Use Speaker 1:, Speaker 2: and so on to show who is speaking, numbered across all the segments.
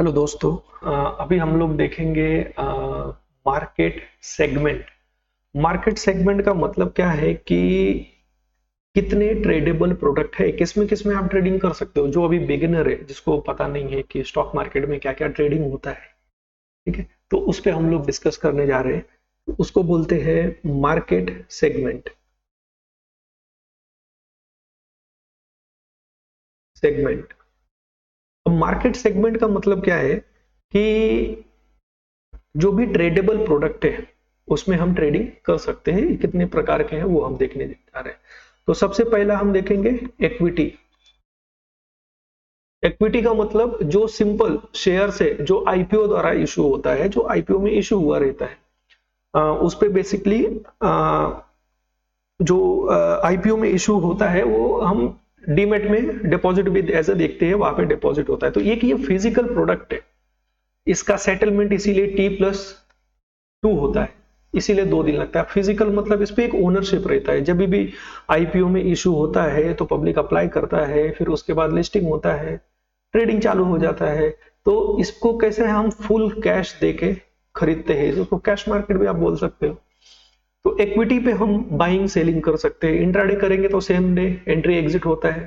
Speaker 1: Hello दोस्तों। अभी हम लोग देखेंगे मार्केट सेगमेंट। मार्केट सेगमेंट का मतलब क्या है कि कितने ट्रेडेबल प्रोडक्ट है, किसमें किसमें आप ट्रेडिंग कर सकते हो। जो अभी बिगिनर है, जिसको पता नहीं है कि स्टॉक मार्केट में क्या क्या ट्रेडिंग होता है, ठीक है, तो उस पे हम लोग डिस्कस करने जा रहे हैं। उसको बोलते हैं मार्केट सेगमेंट। सेगमेंट। अब मार्केट सेगमेंट का मतलब क्या है कि जो भी ट्रेडेबल प्रोडक्ट है उसमें हम ट्रेडिंग कर सकते हैं। कितने प्रकार के हैं वो हम देखने जा रहे हैं। तो सबसे पहला हम देखेंगे इक्विटी। इक्विटी का मतलब जो सिंपल शेयर से जो आईपीओ द्वारा इशू होता है, जो आईपीओ में इशू हुआ रहता है, उस पे बेसिकली जो आईपीओ में इशू होता है वो हम डीमेट में डिपॉजिट भी ऐसे देखते हैं, वहां पे डिपॉजिट होता है। तो ये फिजिकल प्रोडक्ट है। इसका सेटलमेंट इसीलिए T+2 होता है, इसीलिए 2 दिन लगता है। फिजिकल मतलब इस पे एक ओनरशिप रहता है। जब भी आईपीओ में इशू होता है तो पब्लिक अप्लाई करता है, फिर उसके बाद लिस्टिंग होता है, ट्रेडिंग चालू हो जाता है। तो इसको कैसे हम फुल कैश देके खरीदते हैं, जिसको कैश मार्केट भी आप बोल सकते हो। तो इक्विटी पे हम बाइंग सेलिंग कर सकते हैं। इंट्राडे करेंगे तो सेम डे एंट्री एग्जिट होता है।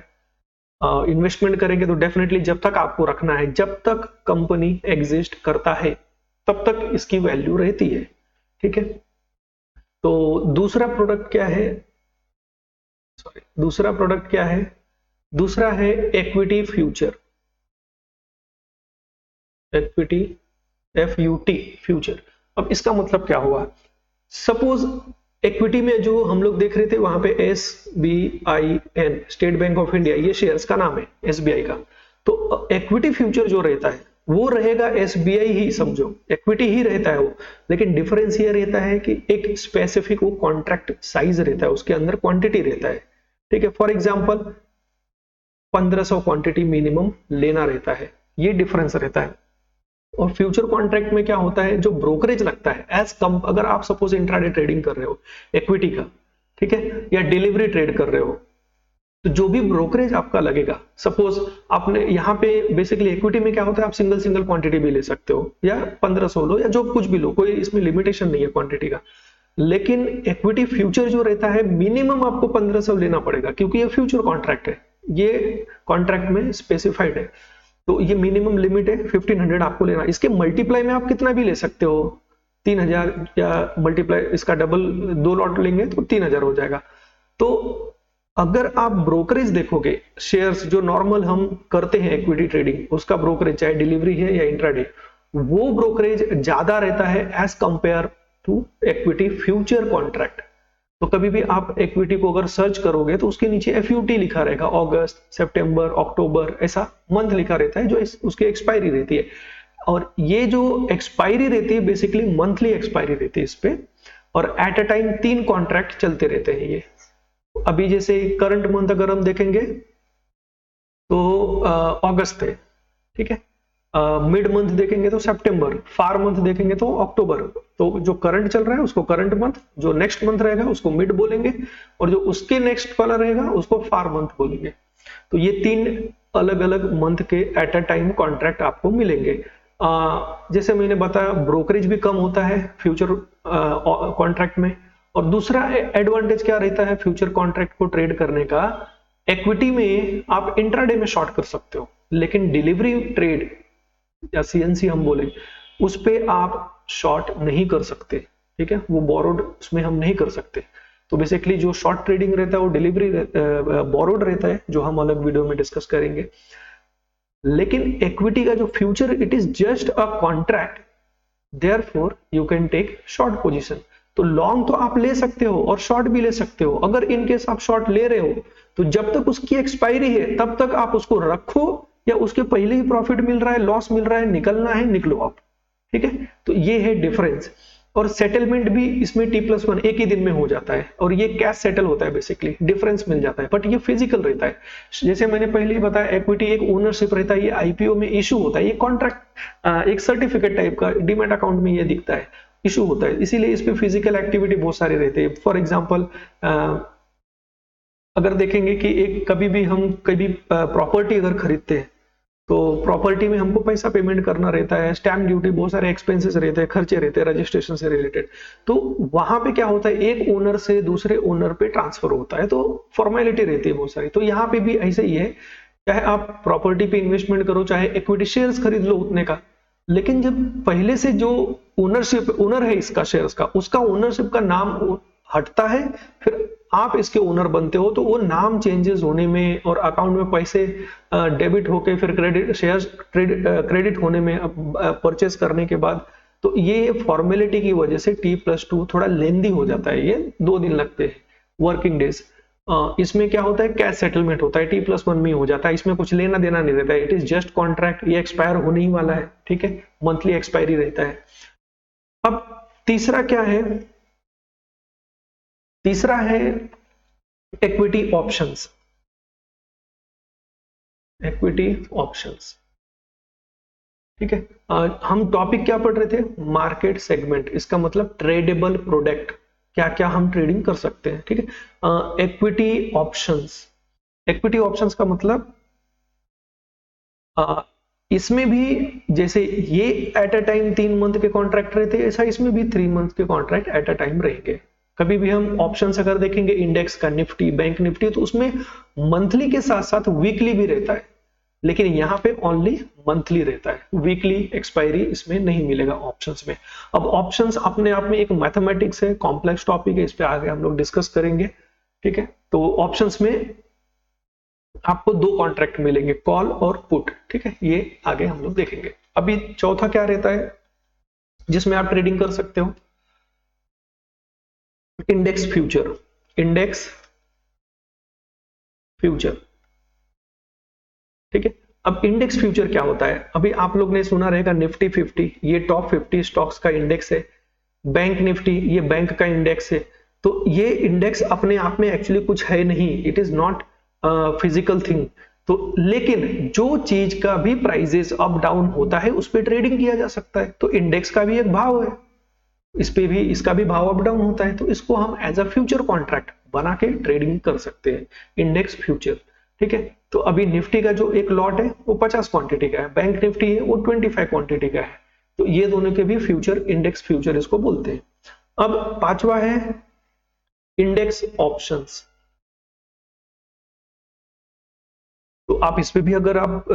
Speaker 1: इन्वेस्टमेंट करेंगे तो डेफिनेटली जब तक आपको रखना है, जब तक कंपनी एग्जिस्ट करता है तब तक इसकी वैल्यू रहती है, ठीक है। तो दूसरा प्रोडक्ट क्या है? सॉरी, दूसरा प्रोडक्ट क्या है? दूसरा है equity future. Equity, FUT, future. अब इसका मतलब क्या हुआ? सपोज इक्विटी में जो हम लोग देख रहे थे वहां पे SBIN, state bank of India, ये शेयर्स का नाम है SBI का। तो इक्विटी फ्यूचर जो रहता है वो रहेगा SBI ही, समझो इक्विटी ही रहता है वो। लेकिन डिफरेंस ये रहता है कि एक स्पेसिफिक वो कॉन्ट्रैक्ट साइज रहता है, उसके अंदर क्वांटिटी रहता है, ठीक है। फॉर एग्जांपल 1500 क्वांटिटी मिनिमम लेना रहता है, ये डिफरेंस रहता है। और फ्यूचर कॉन्ट्रैक्ट में क्या होता है, जो ब्रोकरेज लगता है एज कम, अगर आप सपोज इंट्राडे ट्रेडिंग कर रहे हो इक्विटी का, ठीक है, या डिलीवरी ट्रेड कर रहे हो, तो जो भी ब्रोकरेज आपका लगेगा, सपोज आपने यहाँ पे बेसिकली इक्विटी में क्या होता है, आप सिंगल सिंगल क्वांटिटी भी ले सकते हो, या 1500 लो, या जो कुछ भी लो, कोई इसमें लिमिटेशन नहीं है क्वांटिटी का। लेकिन इक्विटी फ्यूचर जो रहता है मिनिमम आपको 1500 लेना पड़ेगा, क्योंकि ये फ्यूचर कॉन्ट्रैक्ट है, ये कॉन्ट्रैक्ट में स्पेसिफाइड है। तो ये मिनिमम लिमिट है 1500 आपको लेना। इसके मल्टीप्लाई में आप कितना भी ले सकते हो, 3000, या मल्टीप्लाई इसका डबल 2 लॉट लेंगे तो 3000 हो जाएगा। तो अगर आप ब्रोकरेज देखोगे, शेयर्स जो नॉर्मल हम करते हैं इक्विटी ट्रेडिंग, उसका ब्रोकरेज चाहे डिलीवरी है या इंट्राडे, वो ब्रोकरेज ज्यादा रहता है as compare to equity future contract. तो कभी भी आप इक्विटी को अगर सर्च करोगे तो उसके नीचे FUT लिखा रहेगा, अगस्त, सितंबर, अक्टूबर, ऐसा मंथ लिखा रहता है, जो उसकी एक्सपायरी रहती है। और ये जो एक्सपायरी रहती है बेसिकली मंथली एक्सपायरी रहती है इस पे। और एट अ टाइम 3 कॉन्ट्रैक्ट चलते रहते हैं ये। अभी जैसे करंट मंथ अगर हम देखेंगे तो अगस्त है, ठीक है। मिड मंथ देखेंगे तो सितंबर, फार मंथ देखेंगे तो अक्टूबर। तो जो करंट चल रहा है उसको करंट मंथ, जो नेक्स्ट मंथ रहेगा उसको मिड बोलेंगे, और जो उसके नेक्स्ट वाला रहेगा उसको फार मंथ बोलेंगे। तो ये 3 अलग अलग मंथ के एट अ टाइम कॉन्ट्रैक्ट आपको मिलेंगे। जैसे मैंने बताया ब्रोकरेज भी कम होता है फ्यूचर कॉन्ट्रैक्ट में। और दूसरा एडवांटेज क्या रहता है फ्यूचर कॉन्ट्रैक्ट को ट्रेड करने का, इक्विटी में आप इंट्राडे में शॉर्ट कर सकते हो, लेकिन डिलीवरी ट्रेड या CNC हम बोले, उस पे आप शॉर्ट नहीं कर सकते, ठीक है। वो बोरोड उसमें हम नहीं कर सकते। तो बेसिकली जो शॉर्ट ट्रेडिंग रहता है वो डिलीवरी बोरोड रहता है, जो हम अलग वीडियो में डिस्कस करेंगे। लेकिन इक्विटी का जो future, it is just a contract, therefore you can take short position. तो लॉन्ग तो आप ले सकते हो और शॉर्ट भी ले सकते हो। अगर इनकेस आप शॉर्ट ले रहे हो तो जब तक उसकी एक्सपायरी है तब तक आप उसको रखो, या उसके पहले ही प्रॉफिट मिल रहा है, लॉस मिल रहा है, निकलना है निकलो आप, ठीक है। तो ये है डिफरेंस। और सेटलमेंट भी इसमें T+1 एक ही दिन में हो जाता है, और ये कैश सेटल होता है, बेसिकली डिफरेंस मिल जाता है, बट ये फिजिकल रहता है। जैसे मैंने पहले ही बताया इक्विटी एक ओनरशिप रहता है, ये आईपीओ में इशू होता है, ये कॉन्ट्रैक्ट एक सर्टिफिकेट टाइप का डीमैट अकाउंट में ये दिखता है, इशू होता है, इसीलिए इस पे फिजिकल एक्टिविटी बहुत सारी रहती है। फॉर एग्जांपल अगर देखेंगे कि एक कभी भी हम कभी प्रॉपर्टी अगर खरीदते हैं तो प्रॉपर्टी में हमको पैसा पेमेंट करना रहता है, स्टैम्प ड्यूटी, बहुत सारे एक्सपेंसेस रहते हैं, खर्चे रहते हैं रजिस्ट्रेशन से रिलेटेड। तो वहां पे क्या होता है, एक ओनर से दूसरे ओनर पे ट्रांसफर होता है, तो फॉर्मेलिटी रहती है बहुत सारी। तो यहाँ पे भी ऐसे ही है, चाहे आप प्रॉपर्टी पे इन्वेस्टमेंट करो, चाहे इक्विटी शेयर्स खरीद लो उतने का, लेकिन जब पहले से जो ओनर है इसका शेयर्स का, उसका ओनरशिप का नाम हटता है, फिर आप इसके ओनर बनते हो, तो वो नाम चेंजेस होने में और अकाउंट में पैसे डेबिट होके फिर क्रेडिट शेयर्स क्रेडिट होने में परचेस करने के बाद, तो ये फॉर्मेलिटी की वजह से T+2 थोड़ा लेंदी हो जाता है, ये 2 दिन लगते हैं वर्किंग डेज। इसमें क्या होता है, कैश सेटलमेंट होता है, T+1 में हो जाता है, इसमें कुछ लेना देना नहीं रहता है, इट इज जस्ट कॉन्ट्रैक्ट, ये एक्सपायर होने ही वाला है, ठीक है, मंथली एक्सपायरी रहता है। अब तीसरा क्या है, तीसरा है इक्विटी ऑप्शंस। इक्विटी ऑप्शंस, ठीक है। हम टॉपिक क्या पढ़ रहे थे, मार्केट सेगमेंट, इसका मतलब ट्रेडेबल प्रोडक्ट, क्या क्या हम ट्रेडिंग कर सकते हैं, ठीक है। इक्विटी ऑप्शंस, इक्विटी ऑप्शंस का मतलब इसमें भी जैसे ये एट अ टाइम 3 मंथ के कॉन्ट्रैक्ट रहते हैं, ऐसा इसमें भी 3 मंथ के कॉन्ट्रैक्ट एट अ टाइम रहेंगे। कभी भी हम ऑप्शंस अगर देखेंगे इंडेक्स का, निफ्टी, बैंक निफ्टी, तो उसमें मंथली के साथ साथ वीकली भी रहता है, लेकिन यहाँ पे ओनली मंथली रहता है, वीकली एक्सपायरी इसमें नहीं मिलेगा ऑप्शंस में। अब ऑप्शंस अपने आप में एक मैथमेटिक्स है, कॉम्प्लेक्स टॉपिक है, इस पे आगे हम लोग डिस्कस करेंगे, ठीक है। तो ऑप्शंस में आपको 2 कॉन्ट्रैक्ट मिलेंगे, कॉल और पुट, ठीक है, ये आगे हम लोग देखेंगे। अभी चौथा क्या रहता है जिसमें आप ट्रेडिंग कर सकते हो, इंडेक्स फ्यूचर। इंडेक्स फ्यूचर, ठीक है। अब इंडेक्स फ्यूचर क्या होता है, अभी आप लोग ने सुना रहेगा निफ्टी 50, ये टॉप 50 स्टॉक्स का इंडेक्स है। बैंक निफ्टी, ये बैंक का इंडेक्स है। तो ये इंडेक्स अपने आप में एक्चुअली कुछ है नहीं, it is not physical thing. तो लेकिन जो चीज का भी प्राइजेस अप डाउन होता है उस पर ट्रेडिंग किया जा सकता है, तो इंडेक्स का भी एक भाव है, इस पे भी, इसका भी भाव अप डाउन होता है, तो इसको हम एज अ फ्यूचर कॉन्ट्रैक्ट बना के ट्रेडिंग कर सकते हैं, इंडेक्स फ्यूचर, ठीक है। तो अभी निफ्टी का जो एक लॉट है वो 50 क्वांटिटी का है, बैंक निफ्टी है वो 25 क्वांटिटी का है, तो ये दोनों के भी फ्यूचर, इंडेक्स फ्यूचर इसको बोलते हैं। अब पांचवा है इंडेक्स ऑप्शंस। तो आप इस पे भी, अगर आप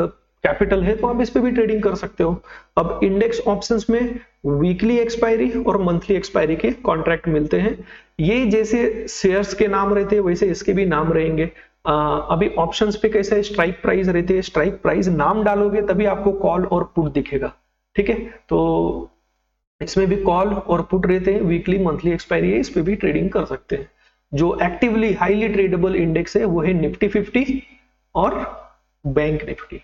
Speaker 1: कैपिटल है तो आप इस पे भी ट्रेडिंग कर सकते हो। अब इंडेक्स ऑप्शंस में वीकली एक्सपायरी और मंथली एक्सपायरी के कॉन्ट्रैक्ट मिलते हैं। ये जैसे शेयर्स के नाम रहते हैं वैसे इसके भी नाम रहेंगे। अभी ऑप्शंस पे कैसा है, स्ट्राइक प्राइस रहती है, स्ट्राइक प्राइस नाम डालोगे तभी आपको कॉल और पुट दिखेगा, ठीक है। तो इसमें भी कॉल और पुट रहते हैं, वीकली मंथली एक्सपायरी है, इस पे भी ट्रेडिंग कर सकते हैं। जो एक्टिवली हाईली ट्रेडेबल इंडेक्स है वो है निफ्टी 50 और बैंक निफ्टी।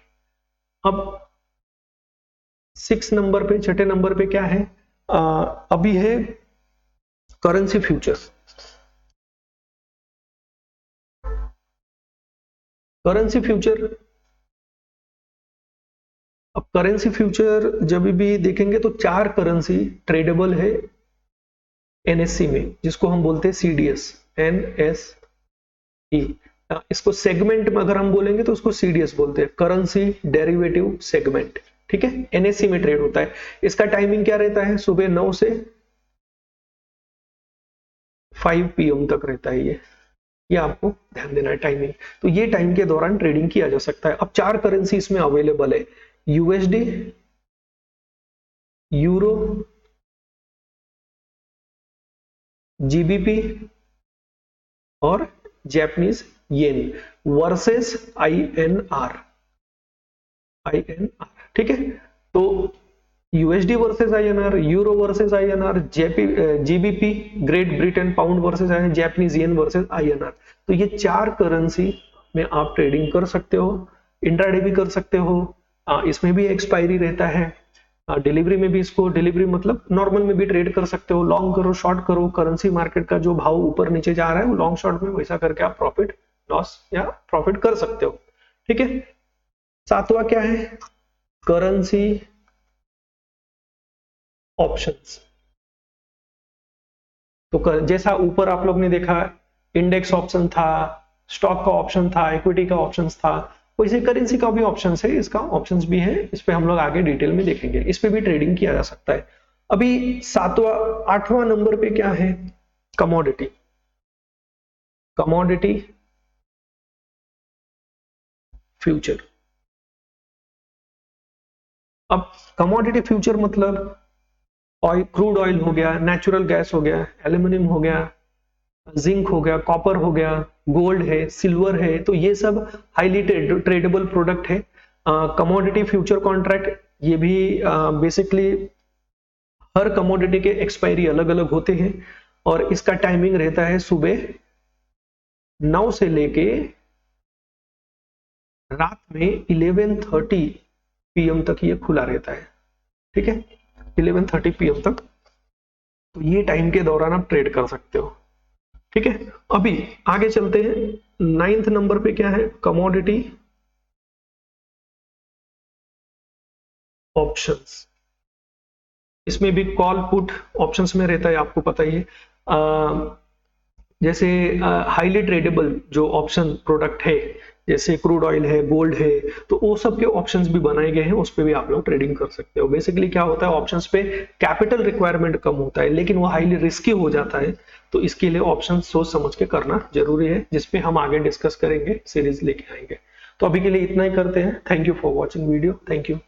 Speaker 1: अब 6 नंबर पे, छठे नंबर पे क्या है, अभी है करेंसी फ्यूचर। करेंसी फ्यूचर, अब करेंसी फ्यूचर जब भी देखेंगे तो 4 करेंसी ट्रेडेबल है एनएससी में, जिसको हम बोलते हैं सीडीएस, एनएसई। इसको सेगमेंट में अगर हम बोलेंगे तो उसको सीडीएस बोलते हैं, करेंसी डेरिवेटिव सेगमेंट, ठीक है, एनएससी में ट्रेड होता है। इसका टाइमिंग क्या रहता है, सुबह 9 से 5 PM तक रहता है ये आपको ध्यान देना है टाइमिंग। तो ये टाइम के दौरान ट्रेडिंग किया जा सकता है। अब 4 करेंसी इसमें अवेलेबल है, यूएसडी, यूरो, जीबीपी और जापानीज येन वर्सेस आईएनआर, ठीक है। तो USD versus INR, euro versus INR, GBP great Britain pound versus INR, Japanese yen versus INR. तो ये 4 करेंसी में आप ट्रेडिंग कर सकते हो, इंट्राडे भी कर सकते हो, इसमें भी एक्सपायरी रहता है, डिलीवरी में भी, इसको डिलीवरी मतलब नॉर्मल में भी ट्रेड कर सकते हो, लॉन्ग करो शॉर्ट करो, करेंसी मार्केट का जो भाव ऊपर नीचे जा रहा है वो लॉन्ग शॉर्ट में वैसा करके आप प्रॉफिट लॉस या प्रॉफिट कर सकते हो, ठीक है। 7वां क्या है, करेंसी ऑप्शंस। तो जैसा ऊपर आप लोग ने देखा इंडेक्स ऑप्शन था, स्टॉक का ऑप्शन था, इक्विटी का ऑप्शन था, वैसे करेंसी का भी ऑप्शन है, इसका ऑप्शंस भी है, इस पे हम लोग आगे डिटेल में देखेंगे, इस पे भी ट्रेडिंग किया जा सकता है। अभी 8वां नंबर पे क्या है, कमोडिटी। Commodity future. अब कमोडिटी फ्यूचर मतलब ऑयल, क्रूड ऑयल हो गया, नेचुरल गैस हो गया, एल्यूमिनियम हो गया, जिंक हो गया, कॉपर हो गया, गोल्ड है, सिल्वर है, तो ये सब हाईली ट्रेडेबल प्रोडक्ट है। कमोडिटी फ्यूचर कॉन्ट्रैक्ट, ये भी बेसिकली हर कमोडिटी के एक्सपायरी अलग अलग होते हैं और इसका टाइमिंग रहता है सुबह 9 से लेके रात में 11:30 PM तक ये खुला रहता है। ठीक है, 11:30 PM तक, तो ये टाइम के दौरान आप ट्रेड कर सकते हो। ठीक है, अभी आगे चलते हैं। 9th नंबर पे क्या है, कमोडिटी ऑप्शंस। इसमें भी कॉल पुट ऑप्शंस में रहता है, आपको पता ही है। जैसे हाईली ट्रेडेबल जो ऑप्शन प्रोडक्ट है, जैसे क्रूड ऑयल है, गोल्ड है, तो वो सब के ऑप्शंस भी बनाए गए हैं, उस पर भी आप लोग ट्रेडिंग कर सकते हो। बेसिकली क्या होता है, ऑप्शंस पे कैपिटल रिक्वायरमेंट कम होता है, लेकिन वो हाईली रिस्की हो जाता है, तो इसके लिए ऑप्शन सोच समझ के करना जरूरी है, जिसपे हम आगे डिस्कस करेंगे, सीरीज लेके आएंगे। तो अभी के लिए इतना ही करते हैं। Thank you for watching video, thank you.